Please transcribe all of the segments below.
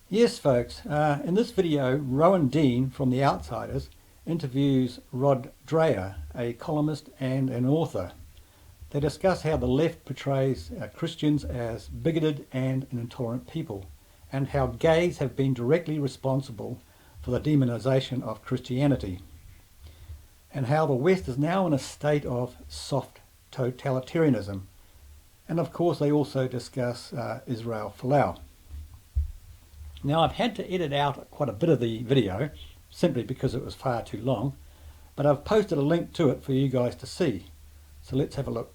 Yes, folks. In this video, Rowan Dean from The Outsiders interviews Rod Dreher, a columnist and an author. They discuss how the left portrays Christians as bigoted and intolerant people, and how gays have been directly responsible for the demonization of Christianity, and how the West is now in a state of soft totalitarianism. And of course, they also discuss Israel Folau. Now, I've had to edit out quite a bit of the video simply because it was far too long, but I've posted a link to it for you guys to see. So let's have a look.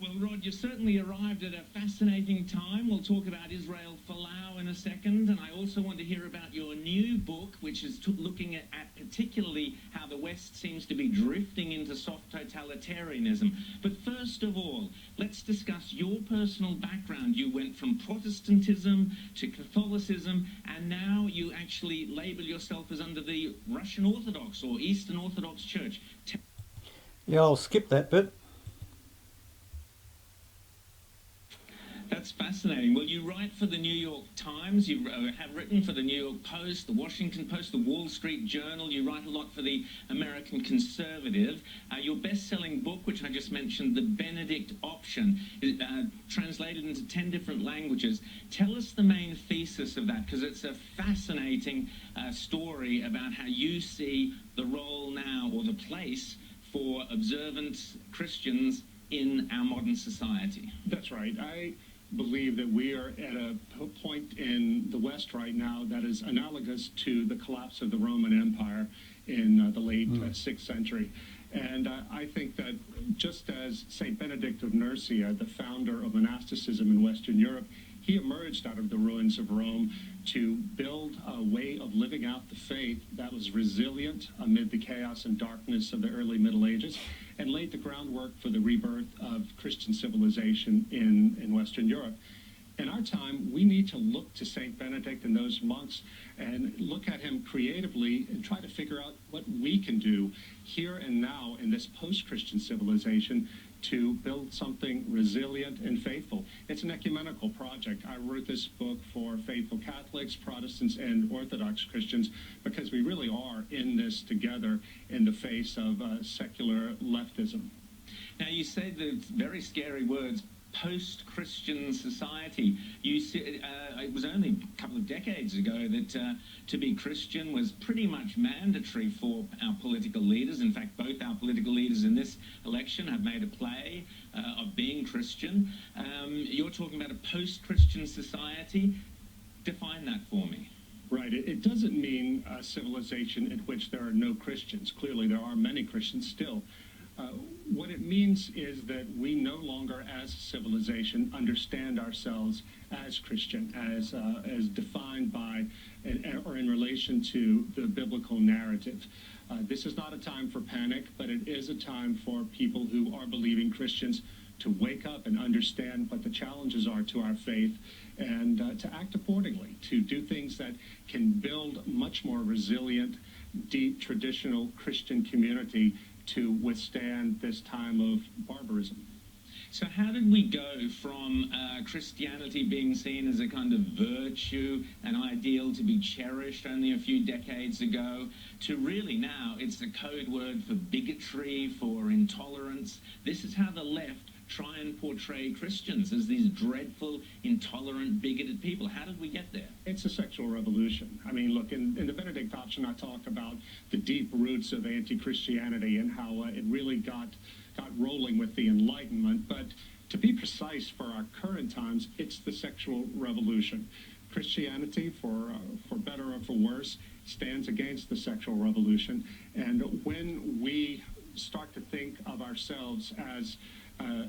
Well, Rod, you certainly arrived at a fascinating time. We'll talk about Israel Folau in a second, and I also want to hear about your new book, which is looking at particularly how the West seems to be drifting into soft totalitarianism. But first of all, let's discuss your personal background. You went from Protestantism to Catholicism, and now you actually label yourself as under the Russian Orthodox or Eastern Orthodox Church. Yeah, I'll skip that bit. That's fascinating. Well, you write for the New York Times, you have written for the New York Post, the Washington Post, the Wall Street Journal, you write a lot for the American Conservative. Your best-selling book, which I just mentioned, The Benedict Option, is translated into 10 different languages. Tell us the main thesis of that, because it's a fascinating story about how you see the role now, or the place, for observant Christians in our modern society. That's right. I believe that we are at a point in the West right now that is analogous to the collapse of the Roman Empire in the late 6th century. And I think that just as St. Benedict of Nursia, the founder of monasticism in Western Europe, he emerged out of the ruins of Rome to build a way of living out the faith that was resilient amid the chaos and darkness of the early Middle Ages, and laid the groundwork for the rebirth of Christian civilization in Western Europe. In our time, we need to look to St. Benedict and those monks and look at him creatively and try to figure out what we can do here and now in this post-Christian civilization to build something resilient and faithful. It's an ecumenical project. I wrote this book for faithful Catholics, Protestants, and Orthodox Christians because we really are in this together in the face of secular leftism. Now, you say the very scary words, post-Christian society. You said it was only a couple of decades ago that to be Christian was pretty much mandatory for our political leaders. In fact, both our political leaders in this election have made a play of being Christian. You're talking about a post-Christian society. Define that for me. Right. It doesn't mean a civilization in which there are no Christians. Clearly, there are many Christians still. What it means is that we no longer, as a civilization, understand ourselves as Christian, as defined by or in relation to the biblical narrative. This is not a time for panic, but it is a time for people who are believing Christians to wake up and understand what the challenges are to our faith and to act accordingly, to do things that can build much more resilient, deep, traditional Christian community to withstand this time of barbarism. So how did we go from Christianity being seen as a kind of virtue, an ideal to be cherished only a few decades ago, to really now it's a code word for bigotry, for intolerance? This is how the left try and portray Christians as these dreadful, intolerant, bigoted people. How did we get there? It's a sexual revolution. I mean, look, in the Benedict Option, I talk about the deep roots of anti-Christianity and how it really got rolling with the Enlightenment. But to be precise, for our current times, it's the sexual revolution. Christianity, for better or for worse, stands against the sexual revolution. And when we start to think of ourselves as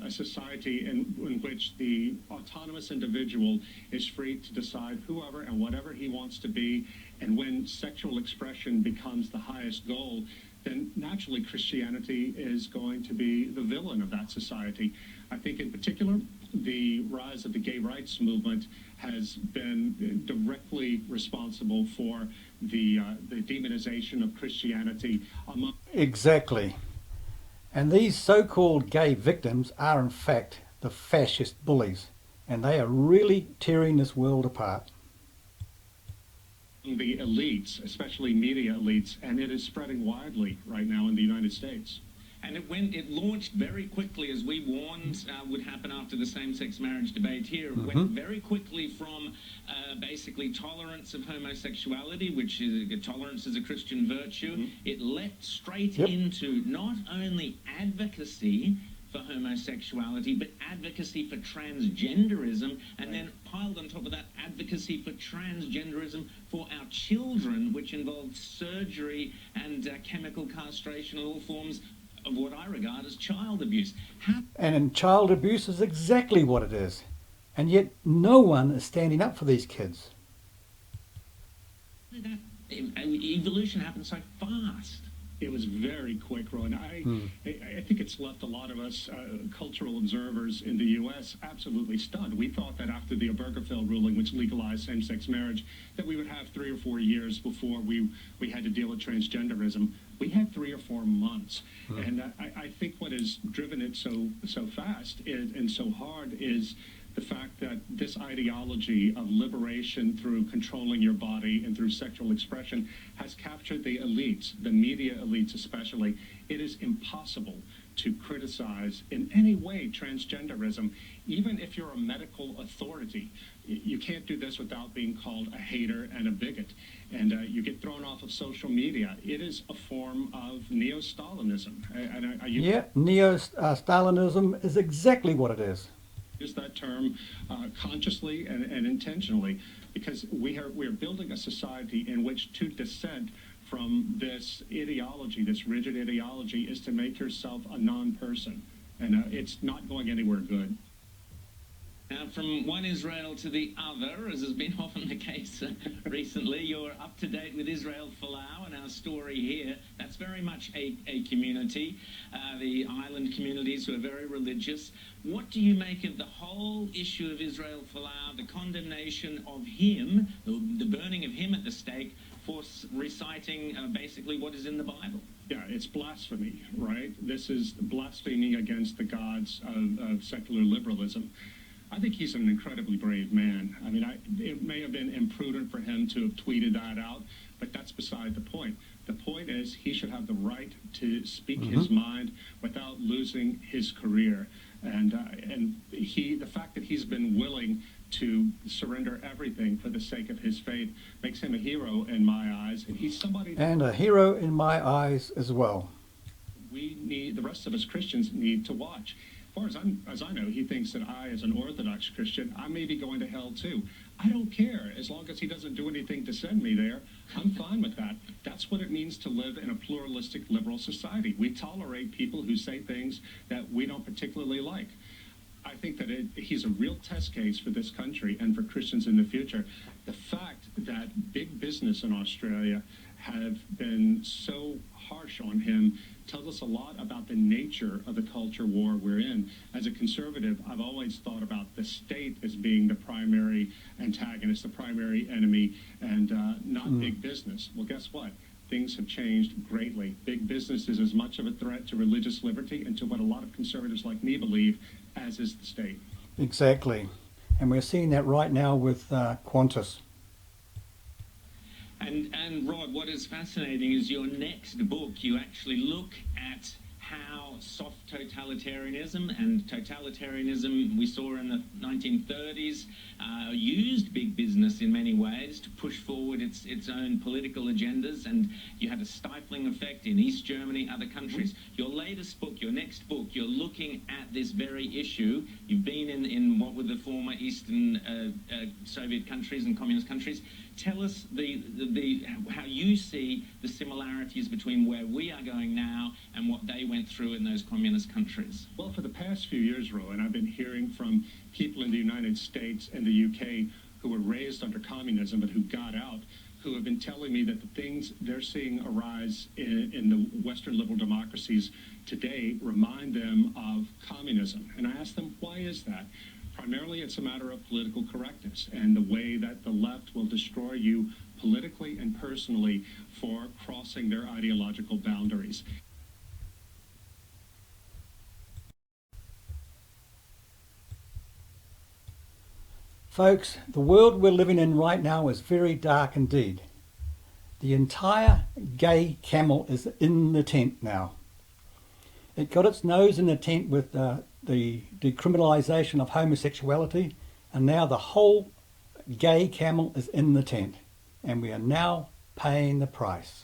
a society in which the autonomous individual is free to decide whoever and whatever he wants to be, and when sexual expression becomes the highest goal, then naturally Christianity is going to be the villain of that society. I think in particular, the rise of the gay rights movement has been directly responsible for the demonization of Christianity among... Exactly. And these so-called gay victims are in fact the fascist bullies, and they are really tearing this world apart. The elites, especially media elites, and it is spreading widely right now in the United States. And it launched very quickly, as we warned would happen after the same-sex marriage debate here. It went very quickly from basically tolerance of homosexuality, which is tolerance is a Christian virtue. It leapt straight into not only advocacy for homosexuality, but advocacy for transgenderism, and then piled on top of that, advocacy for transgenderism for our children, which involved surgery and chemical castration and all forms of what I regard as child abuse. And child abuse is exactly what it is. And yet no one is standing up for these kids. That evolution happened so fast. It was very quick, Rowan. I think it's left a lot of us cultural observers in the U.S. absolutely stunned. We thought that after the Obergefell ruling, which legalized same-sex marriage, that we would have 3 or 4 years before we had to deal with transgenderism. We had 3 or 4 months. And I think what has driven it so fast and so hard is the fact that this ideology of liberation through controlling your body and through sexual expression has captured the elites, the media elites especially. It is impossible to criticize in any way transgenderism, even if you're a medical authority. You can't do this without being called a hater and a bigot. And you get thrown off of social media. It is a form of neo-Stalinism. Neo-Stalinism is exactly what it is. Use that term consciously and intentionally, because we are building a society in which to dissent from this ideology, this rigid ideology, is to make yourself a non-person, and it's not going anywhere good. Now, from one Israel to the other, as has been often the case recently, you're up to date with Israel Folau and our story here. That's very much a community, the island communities who are very religious. What do you make of the whole issue of Israel Folau, the condemnation of him, the burning of him at the stake for reciting basically what is in the Bible? Yeah, it's blasphemy, right? This is blaspheming against the gods of secular liberalism. I think he's an incredibly brave man. I mean, it may have been imprudent for him to have tweeted that out, but that's beside the point. The point is he should have the right to speak his mind without losing his career. And the fact that he's been willing to surrender everything for the sake of his faith makes him a hero in my eyes. And he's somebody... And a hero in my eyes as well. The rest of us Christians need to watch. As far as I know, he thinks that I, as an Orthodox Christian, I may be going to hell too. I don't care. As long as he doesn't do anything to send me there, I'm fine with that. That's what it means to live in a pluralistic liberal society. We tolerate people who say things that we don't particularly like. I think that he's a real test case for this country and for Christians in the future. The fact that big business in Australia have been so harsh on him tells us a lot about the nature of the culture war we're in. As a conservative, I've always thought about the state as being the primary antagonist, the primary enemy, and not big business. Well, guess what? Things have changed greatly. Big business is as much of a threat to religious liberty and to what a lot of conservatives like me believe, as is the state. Exactly. And we're seeing that right now with Qantas. And Rod, what is fascinating is your next book, you actually look at how soft totalitarianism and totalitarianism we saw in the 1930s used big business in many ways to push forward its own political agendas, and you had a stifling effect in East Germany, other countries. Your latest book, your next book, you're looking at this very issue. You've been in what were the former Eastern Soviet countries and communist countries. Tell us how you see the similarities between where we are going now and what they went through in those communist countries. Well, for the past few years, Rowan, I've been hearing from people in the United States and the UK who were raised under communism but who got out, who have been telling me that the things they're seeing arise in the Western liberal democracies today remind them of communism. And I ask them, why is that? Primarily, it's a matter of political correctness and the way that the left will destroy you politically and personally for crossing their ideological boundaries. Folks, the world we're living in right now is very dark indeed. The entire gay camel is in the tent now. It got its nose in the tent with the decriminalisation of homosexuality, and now the whole gay camel is in the tent, and we are now paying the price.